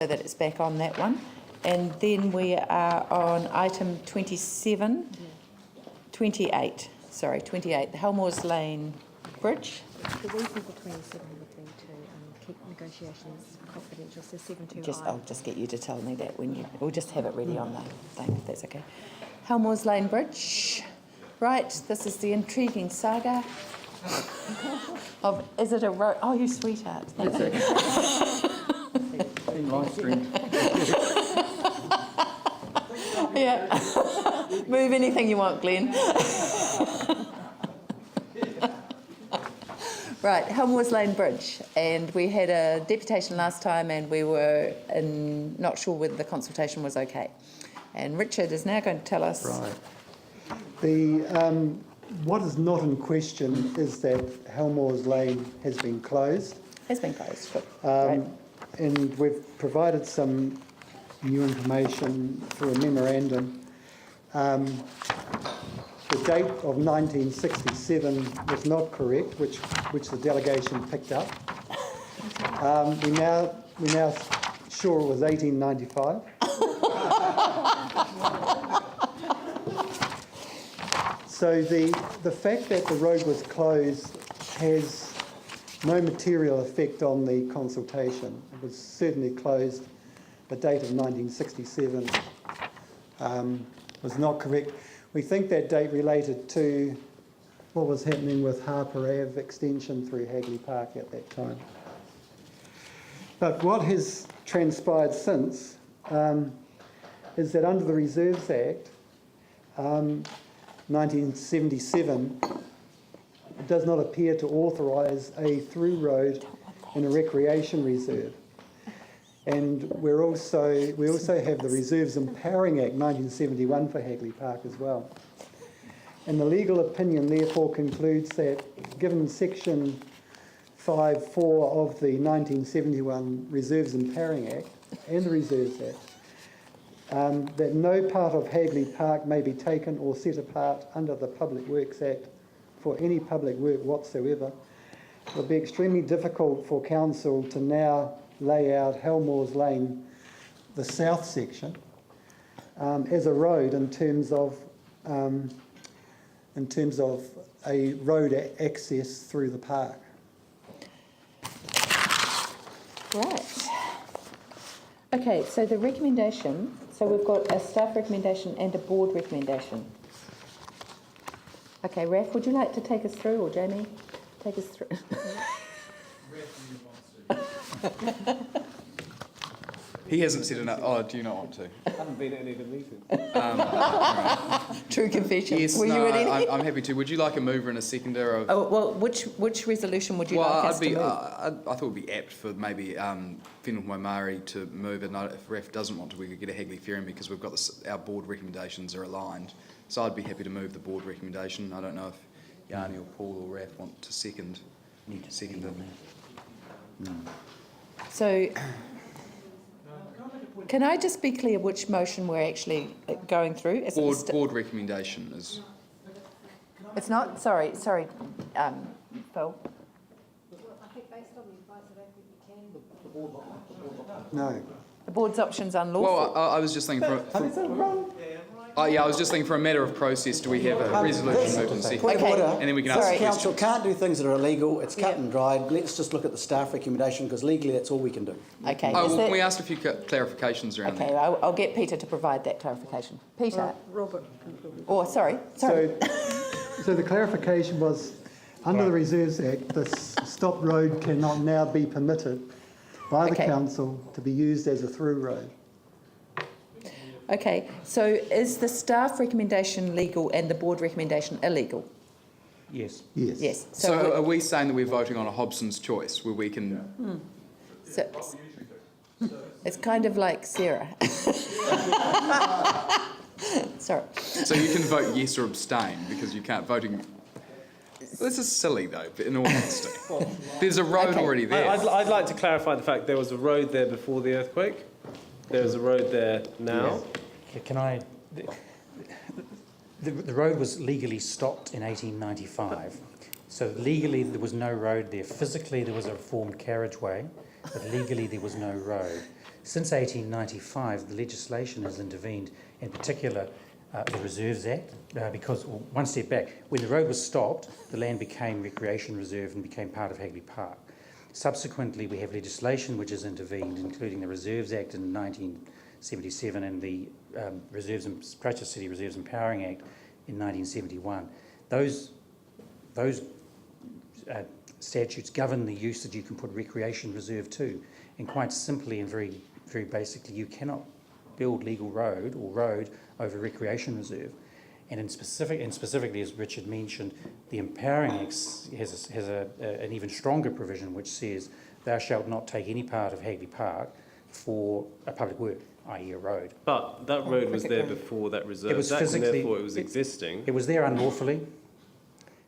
so that it's back on that one. And then we are on item 28, the Helmores Lane Bridge. The reason for 27 would be to keep negotiations confidential, so 7.2i. I'll just get you to tell me that we'll just have it ready on the thing, if that's okay. Helmores Lane Bridge. Right, this is the intriguing saga of, is it a road? Oh, you sweetheart. Thank you. Live stream. Yeah. Move anything you want, Glenn. Right, Helmores Lane Bridge, and we had a deputation last time and we were not sure whether the consultation was okay. And Richard is now going to tell us. Right. What is not in question is that Helmores Lane has been closed. Has been closed, good. Great. And we've provided some new information through a memorandum. The date of 1967 was not correct, which the delegation picked up. We now sure it was 1895. So the fact that the road was closed has no material effect on the consultation. It was certainly closed. The date of 1967 was not correct. We think that date related to what was happening with Harper Ave extension through Hagley Park at that time. But what has transpired since is that under the Reserves Act, 1977, it does not appear to authorise a through road in a recreation reserve. And we also have the Reserves Empowering Act 1971 for Hagley Park as well. And the legal opinion therefore concludes that given section 5.4 of the 1971 Reserves Empowering Act and the Reserves Act, that no part of Hagley Park may be taken or set apart under the Public Works Act for any public work whatsoever, it will be extremely difficult for council to now lay out Helmores Lane, the south section, as a road in terms of a road access through the park. Right. Okay, so the recommendation, so we've got a staff recommendation and a board recommendation. Okay, Raph, would you like to take us through, or Jamie, take us through? He hasn't said enough. Oh, do you not want to? I haven't been at any of the meetings. True confession. Yes, Were you at any? I'm happy to. Would you like a mover and a seconder? Oh, well, which resolution would you like us to move? I thought it would be apt for maybe Whenua Maori to move it. And if Raf doesn't want to, we could get a Hagley Ferry because we've got our board recommendations are aligned. So I'd be happy to move the board recommendation. I don't know if Yanni or Paul or Raf want to second it. So, can I just be clear which motion we're actually going through? Board recommendation is... It's not? Sorry, Phil. I think based on the advice of we can. No. The board's option's unlawful. Well, I was just thinking I was just thinking for a matter of process, do we have a resolution moved and seconded? Point of order. And then we can ask Sorry. questions. Council can't do things that are illegal. It's cut and dried. Let's just look at the staff recommendation because legally that's all we can do. Okay. Oh, well, we asked a few clarifications around Okay, that. I'll get Peter to provide that clarification. Peter? Robert. Oh, sorry. So the clarification was, under the Reserves Act, the stop road cannot now be permitted by the council to be used as a through road. Okay, so is the staff recommendation legal and the board recommendation illegal? Yes. Yes. Yes. So are we saying that we're voting on a Hobson's choice where we can... So it's kind of like Sarah. Sorry. So you can vote yes or abstain because you can't voting... This is silly though, but in all honesty. There's a road already there. I'd like to clarify the fact there was a road there before the earthquake. There's a road there now. Yeah, can I... The road was legally stopped in 1895. So legally there was no road there. Physically there was a formed carriageway, but legally there was no road. Since 1895, the legislation has intervened, in particular the Reserves Act, because, well, one step back, when the road was stopped, the land became recreation reserve and became part of Hagley Park. Subsequently, we have legislation which has intervened, including the Reserves Act in 1977 and the Christchurch City Reserves Empowering Act in 1971. Those statutes govern the use that you can put recreation reserve to, and quite simply and very, very basically, you cannot build legal road or road over recreation reserve. And specifically, as Richard mentioned, the Empowering Act has an even stronger provision which says thou shalt not take any part of Hagley Park for a public work, i.e. a road. But that road was there before that Reserve was Act, and physically- therefore it was existing. It was there unlawfully.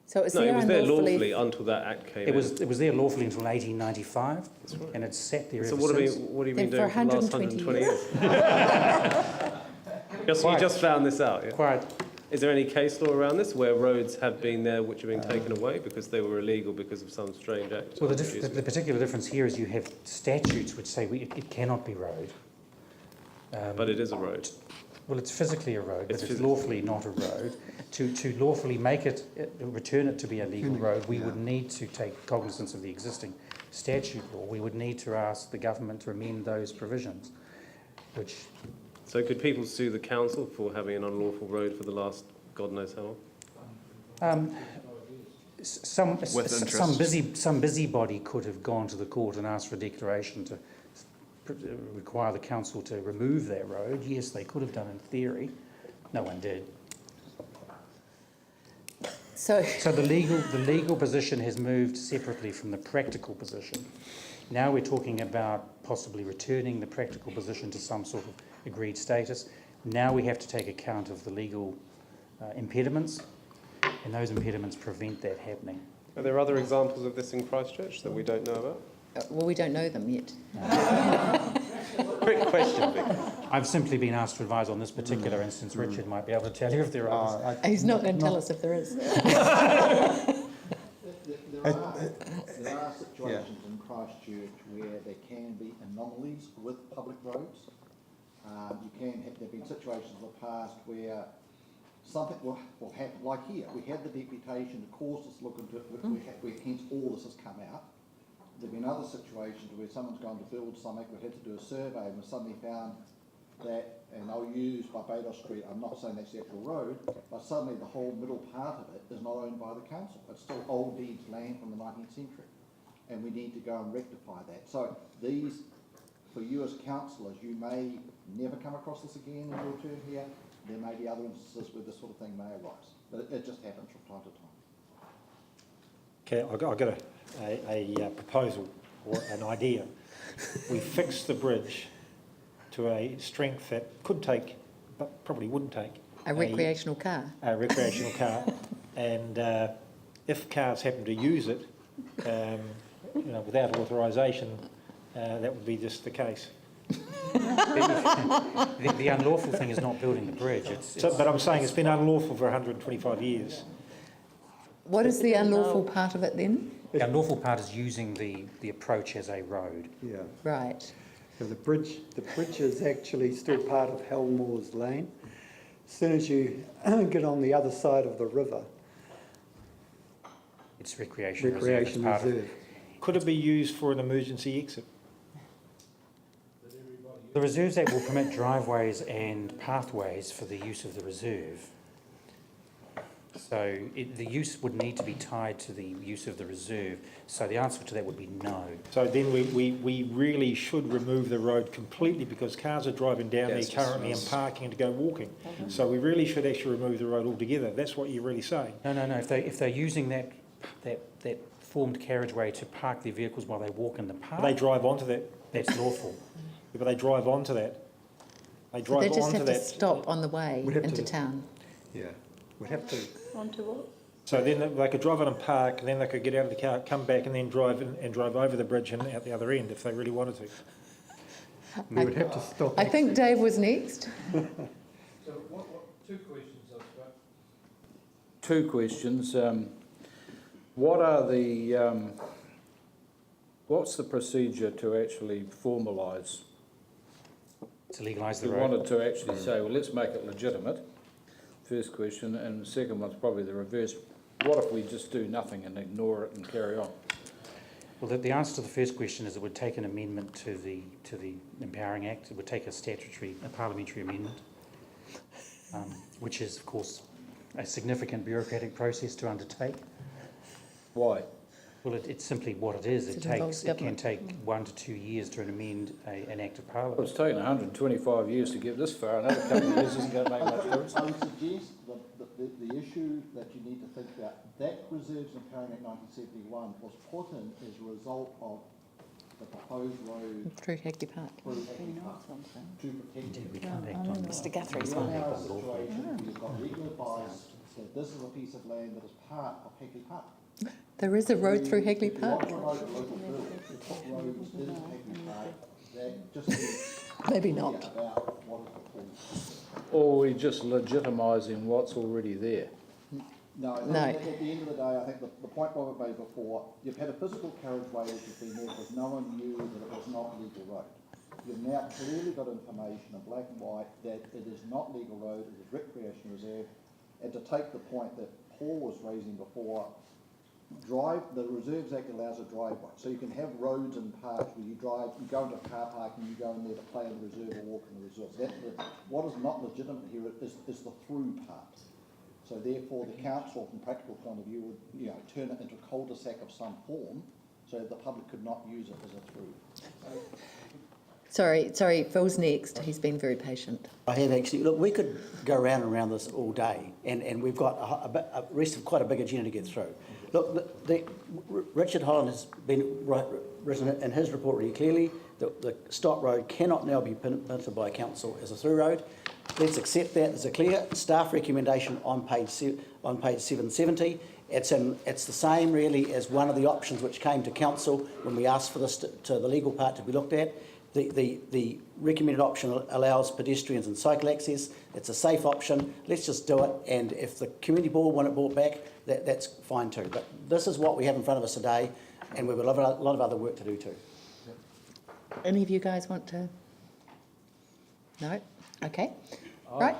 So it's No, there it was there unlawfully. lawfully until that act came It in. was there lawfully until 1895, right. and it's sat there So ever what have since. you been Then doing for for the last 120 years? You just found this out, yeah? Quite. Is there any case law around this where roads have been there which have been taken away because they were illegal because of some strange act? Well, the particular difference here is you have statutes which say it cannot be road. But it is a road. Well, it's physically a road, but It's it's physically. lawfully not a road. To lawfully make it, return it to be a legal road, we would need to take cognizance of the existing statute law. We would need to ask the government to amend those provisions, which... So could people sue the council for having an unlawful road for the last God knows how long? Some interest. busybody could have gone to the court and asked for a declaration to require the council to remove that road. Yes, they could have done in theory. No one did. So So the legal position has moved separately from the practical position. Now we're talking about possibly returning the practical position to some sort of agreed status. Now we have to take account of the legal impediments, and those impediments prevent that happening. Are there other examples of this in Christchurch that we don't know about? well, we don't know them yet. Quick question, Vic. I've simply been asked to advise on this particular instance. Richard might be able to tell you if there are others. He's not going to tell us if there is. There are situations in Christchurch where there can be anomalies with public roads. There have been situations in the past where something will happen, like here. We had the deputation to cause us to look into it, hence all this has come out. There have been other situations where someone's gone to build something, we had to do a survey and we suddenly found that, and I'll use Barbados Street, I'm not saying that's the actual road, but suddenly the whole middle part of it is not owned by the council. It's still old deeds land from the 19th century. And we need to go and rectify that. So these, for you as councillors, you may never come across this again in your term here. There may be other instances where this sort of thing may arise. But it just happens from time to time. Okay, I've got a proposal or an idea. We fix the bridge to a strength that could take, but probably wouldn't take, A recreational car. a recreational car. And if cars happen to use it, without authorisation, that would be just the case. The unlawful thing is not building the bridge. But I'm saying it's been unlawful for 125 years. What is the unlawful part of it then? The unlawful part is using the approach as a road. Yeah. Right. So the bridge is actually still part of Helmores Lane. As soon as you get on the other side of the river, It's recreation recreation reserve. It's part of- reserve. Could it be used for an emergency exit? The Reserves Act will permit driveways and pathways for the use of the reserve. So the use would need to be tied to the use of the reserve. So the answer to that would be no. So then we really should remove the road completely because cars are driving down Yes, there currently and parking and to go walking. So we really should actually remove the road altogether. That's what you're really saying. No. If they're using that formed carriageway to park their vehicles while they walk in the park, They drive onto that, that's lawful. but they drive onto that. They So drive they just onto have to that. stop on the way We'd have into to- town. Yeah. We'd have to. Onto what? So then they could drive on and park, and then they could get out of the car, come back, and then drive over the bridge and out the other end if they really wanted to. We would have to stop. I think Dave was next. So two questions, I suppose. Two questions. What are what's the procedure to actually formalise legalise the We road. wanted to actually say, well, let's make it legitimate, first question, and the second one's probably the reverse. What if we just do nothing and ignore it and carry on? Well, the answer to the first question is it would take an amendment to the Empowering Act. It would take a parliamentary amendment, which is, of course, a significant bureaucratic process to undertake. Why? Well, it's simply what it is. It involves It can government. take 1 to 2 years to amend an Act of Well, Parliament. it's taken 125 years to get this far. Another couple of years isn't going to make much difference. I would suggest that the issue that you need to think about, that reserves in Empowering Act 1971 was put in as a result of the proposed road Through Hagley Park. through Hagley Park to protect it. We can't act on that. Mr Guthrie's You're one. now in a situation where you've got legal advice that this is a piece of land that is part of Hagley Park. There is a road through Hagley If you Park. want to promote a local bill, you put roads in Hagley Park, that just is Maybe clear not. about what is proposed. Or we're just legitimising what's already there. No, No. at the end of the day, I think the point Robert made before, you've had a physical carriageway which has been there because no one knew that it was not legal road. You've now clearly got information in black and white that it is not legal road, it is recreation reserve. And to take the point that Paul was raising before, the Reserves Act allows a driveway. So you can have roads and parks where you drive, you go into a car park and you go in there to play in the reserve or walk in the reserve. What is not legitimate here is the through part. So therefore, the council, from a practical point of view, would turn it into a cul-de-sac of some form, so that the public could not use it as a through. Sorry, Phil's next. He's been very patient. I have actually, look, we could go around and around this all day, and we've got a rest of quite a big agenda to get through. Look, Richard Holland has been written in his report really clearly that the Stop Road cannot now be permitted by council as a through road. Let's accept that as a clear staff recommendation on page 770. It's the same really as one of the options which came to council when we asked for this to the legal part to be looked at. The recommended option allows pedestrians and cycle access. It's a safe option. Let's just do it. And if the community board want it brought back, that's fine too. But this is what we have in front of us today, and we've got a lot of other work to do too. Any of you guys want to? No? Okay. Right.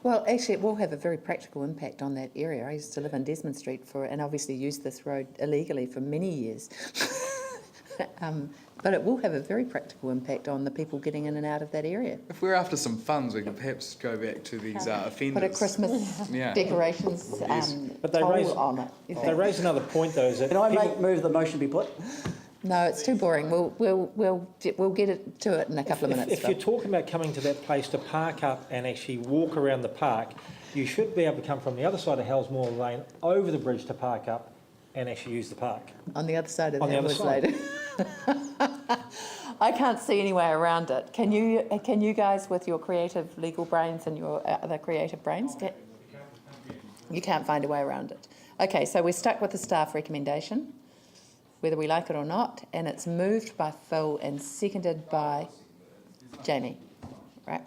Well, actually, it will have a very practical impact on that area. I used to live in Desmond Street and obviously used this road illegally for many years. But it will have a very practical impact on the people getting in and out of that area. If we're after some funds, we could perhaps go back to these offenders. Put a Christmas Yeah. decorations But they toll raise- on it. They raise another point though, is that Can I move the motion be put? No, it's too boring. We'll get to it in a couple of minutes. if you're talking about coming to that place to park up and actually walk around the park, you should be able to come from the other side of Helmores Lane over the bridge to park up and actually use the park. On the other side of On the the other Helmores side. later. I can't see any way around it. Can you guys, with your creative legal brains and your other creative brains, you can't find a way around it. Okay, so we're stuck with the staff recommendation, whether we like it or not, and it's moved by Phil and seconded by Jamie, right?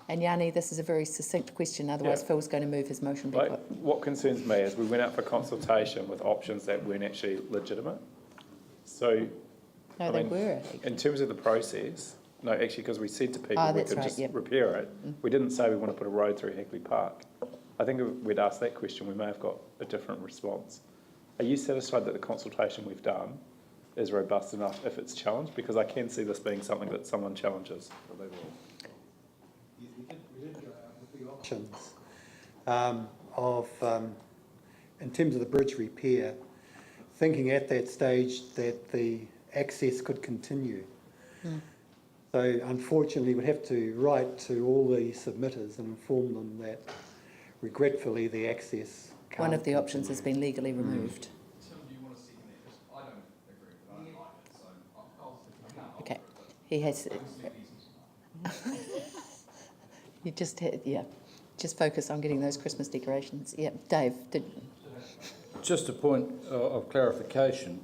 And Yanni, this is a very succinct question, otherwise Phil's going to move his motion back. What concerns me is we went out for consultation with options that weren't actually legitimate. So, No, they were. in terms of the process, no, actually, because we said to people we that's could right, just yep. repair it. We didn't say we want to put a road through Hagley Park. I think if we'd asked that question, we may have got a different response. Are you satisfied that the consultation we've done is robust enough if it's challenged? Because I can see this being something that someone challenges. Options in terms of the bridge repair, thinking at that stage that the access could continue. So unfortunately we'd have to write to all the submitters and inform them that regretfully the access can't One of the continue. options has been legally removed. Okay, he has. You just had, just focus on getting those Christmas decorations. Yeah, Dave, Just a point of clarification.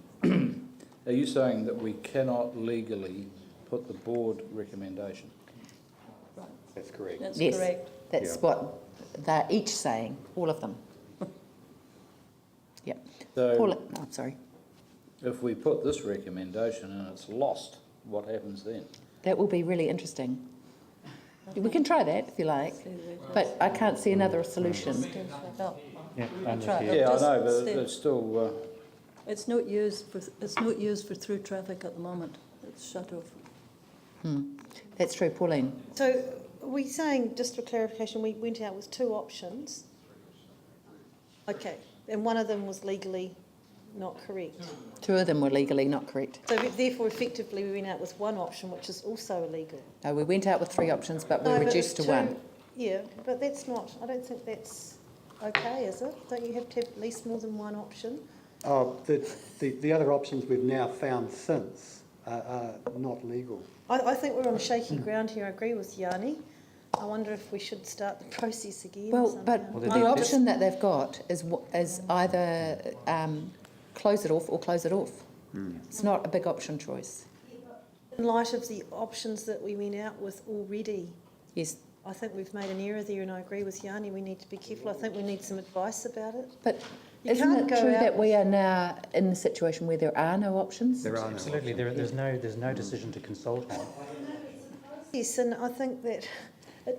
Are you saying that we cannot legally put the board recommendation? That's correct. That's yes, correct. that's what they're each saying, all of them. Yep. So, Paula, no, I'm sorry. If we put this recommendation and it's lost, what happens then? That will be really interesting. We can try that if you like, but I can't see another solution. Yeah, I'm with Right. you. Yeah, I Just know, but stay- it's still, It's not used for through traffic at the moment. It's shut off. That's true, Pauline. So are we saying, just for clarification, we went out with two options? Okay, and one of them was legally not correct. Two of them were legally not correct. So therefore, effectively, we went out with one option, which is also illegal. We went out with 3 options, but we're No, but reduced to it's two- 1. Yeah, but that's not, I don't think that's okay, is it? Don't you have to have at least more than one option? Oh, the other options we've now found since are not legal. I think we're on shaky ground here. I agree with Yanni. I wonder if we should start the process again. Well, but somehow. the option that they've got is either close it off or close it off. It's not a big option choice. In light of the options that we went out with already, Yes, I think we've made an error there, and I agree with Yanni. We need to be careful. I think we need some advice about it. but You isn't can't it go true out that we are now in the situation where there are no options? There are no Absolutely, there's no decision to consult on. Yes, and I think that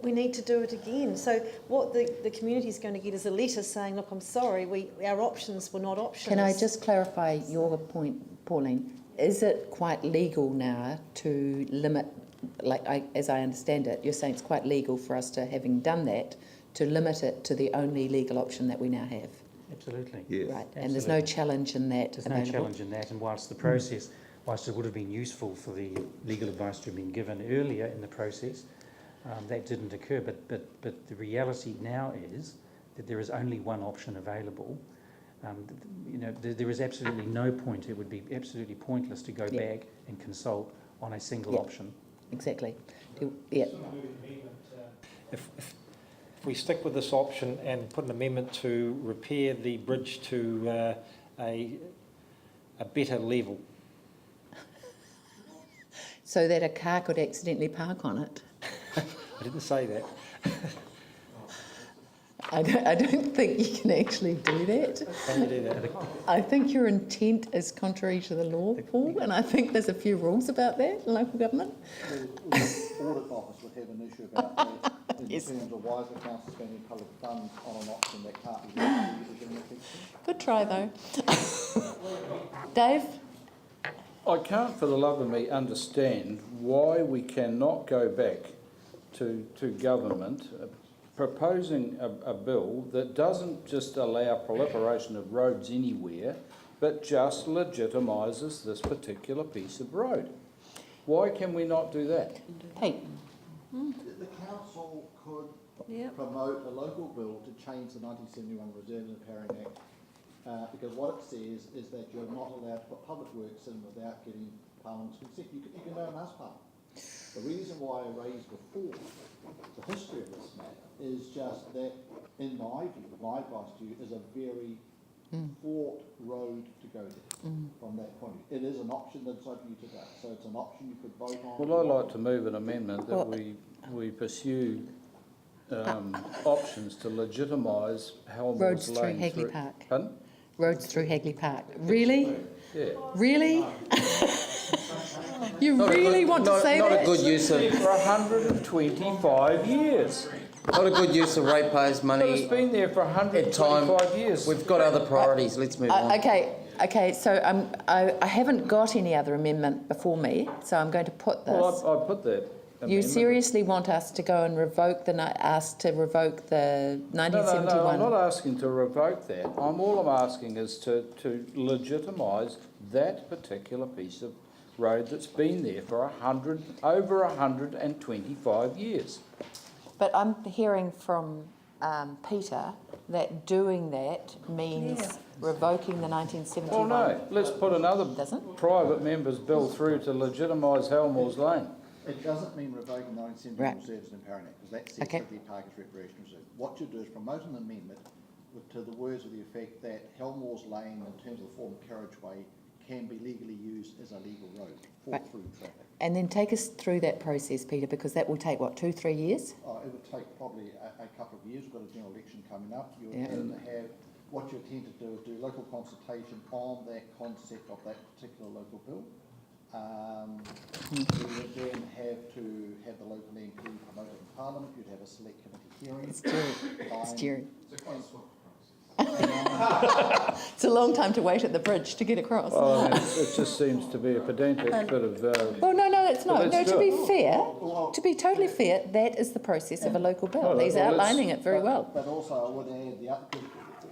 we need to do it again. So what the community is going to get is a letter saying, look, I'm sorry, our options were not options. Can I just clarify your point, Pauline? Is it quite legal now to limit, as I understand it, you're saying it's quite legal for us to, having done that, to limit it to the only legal option that we now have? Absolutely. Yes. Right, and there's no challenge in that There's available? no challenge in that, and whilst the process, whilst it would have been useful for the legal advice to have been given earlier in the process, that didn't occur. But the reality now is that there is only one option available. There is absolutely no point. It would be absolutely pointless to go back and consult on a single option. Exactly. Yeah. If we stick with this option and put an amendment to repair the bridge to a better level. So that a car could accidentally park on it? I didn't say that. I don't think you can actually do that. Can you do that? I think your intent is contrary to the law, Paul, and I think there's a few rules about that in local government. The audit office would have an issue about that in terms of why is the council spending public funds on an option that can't be used in the future. Good try, though. Dave? I can't for the love of me understand why we cannot go back to government proposing a bill that doesn't just allow proliferation of roads anywhere, but just legitimises this particular piece of road. Why can we not do that? Hey. The council could promote a local bill to change the 1971 Reserve and Repairing Act, because what it says is that you're not allowed to put public works in without getting Parliament's consent. You can go and ask Parliament. The reason why I raised before the history of this matter is just that, in my view, my advice to you is a very fraught road to go there from that point of view. It is an option that's open to you today, so it's an option you could vote on. Well, I'd like to move an amendment that we pursue options to legitimise Helmores Roads through Lane Hagley Park. Pardon? Roads through Hagley Park. Really? Yeah. Really? You really want to say Not that? a good use of, For 125 years. not a good use of ratepayers' But it's money been there for at time. 125 years. We've got other priorities. Let's move on. Okay. So I haven't got any other amendment before me, so I'm going to put this. Well, I put that. You amendment. seriously want us to go and revoke the 1971? No, I'm not asking to revoke that. All I'm asking is to legitimise that particular piece of road that's been there for over 125 years. But I'm hearing from Peter that doing that means revoking the 1971. Well, no, let's put another Doesn't? private member's bill through to legitimise Helmores Lane. It doesn't mean revoking the 1971 Reserves and Empowering Act, because that says Hagley Park is recreational reserve. What you do is promote an amendment to the words of the effect that Helmores Lane, in terms of the form of carriageway, can be legally used as a legal road for through traffic. And then take us through that process, Peter, because that will take, 2-3 years? It would take probably a couple of years. We've got a general election coming up. You'll have to have what you intend to do is do local consultation on that concept of that particular local bill. You would then have to have the local MP promoted in Parliament, you'd have a select committee hearing. It's Jerry. It's a long time to wait at the bridge to get across. Well, I mean, it just seems to be a pedantic bit of... Well, no, it's not. But No, let's to do be it. fair, to be totally fair, that is the process of a local bill. He's outlining it very well. But also I would add the other,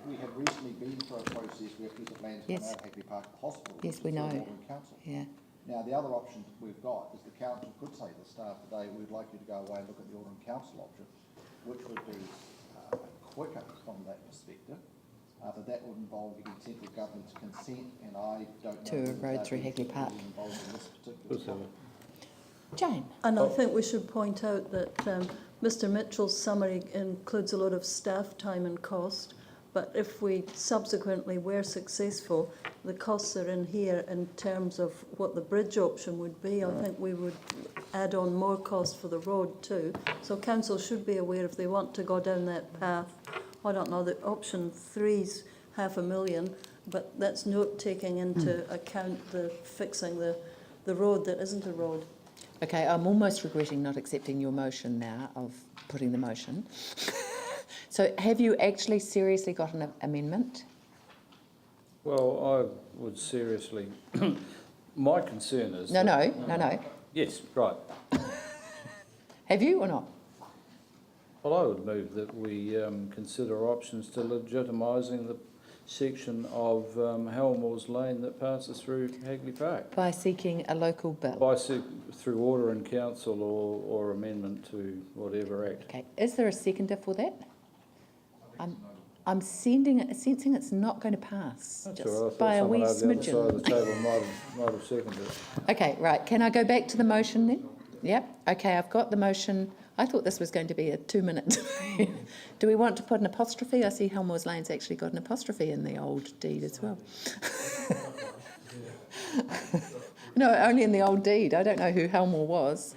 we have recently been through a process where a piece of land has come out of Hagley Park Hospital. Yes, we know. Council. Yeah. Now, the other option we've got is the council could say to the staff today, we'd like you to go away and look at the Alderman Council option, which would be quicker from that perspective. But that would involve getting central government's consent, and I don't know... To a road through Hagley Park. ...involved in this particular topic. Jane? And I think we should point out that Mr Mitchell's summary includes a lot of staff time and cost, but if we subsequently were successful, the costs are in here in terms of what the bridge option would be. I think we would add on more cost for the road too. So council should be aware if they want to go down that path. I don't know, the option 3's $500,000, but that's not taking into account the fixing the road that isn't a road. Okay, I'm almost regretting not accepting your motion now of putting the motion. So have you actually seriously got an amendment? Well, I would seriously... My concern is... No. Yes, right. Have you or not? Well, I would move that we consider options to legitimising the section of Helmores Lane that passes through Hagley Park. By seeking a local bill? Through order in council or amendment to whatever act. Okay, is there a seconder for that? I'm sensing it's not going to pass. That's just all right. by a wee Someone over the other side of the smidgen. table might have seconded it. Okay, right. Can I go back to the motion then? Yep. Okay, I've got the motion. I thought this was going to be a 2-minute. Do we want to put an apostrophe? I see Helmores Lane's actually got an apostrophe in the old deed as well. No, only in the old deed. I don't know who Helmore was.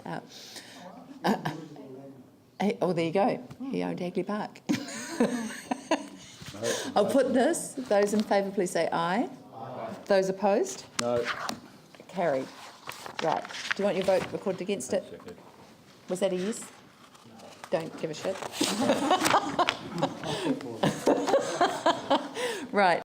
Oh, there you go. He owned Hagley Park. I'll put this. Those in favour, please say aye. Aye. Those opposed? No. Carried. Right. Do you want your vote recorded against it? Was that a yes? Don't give a shit. Right.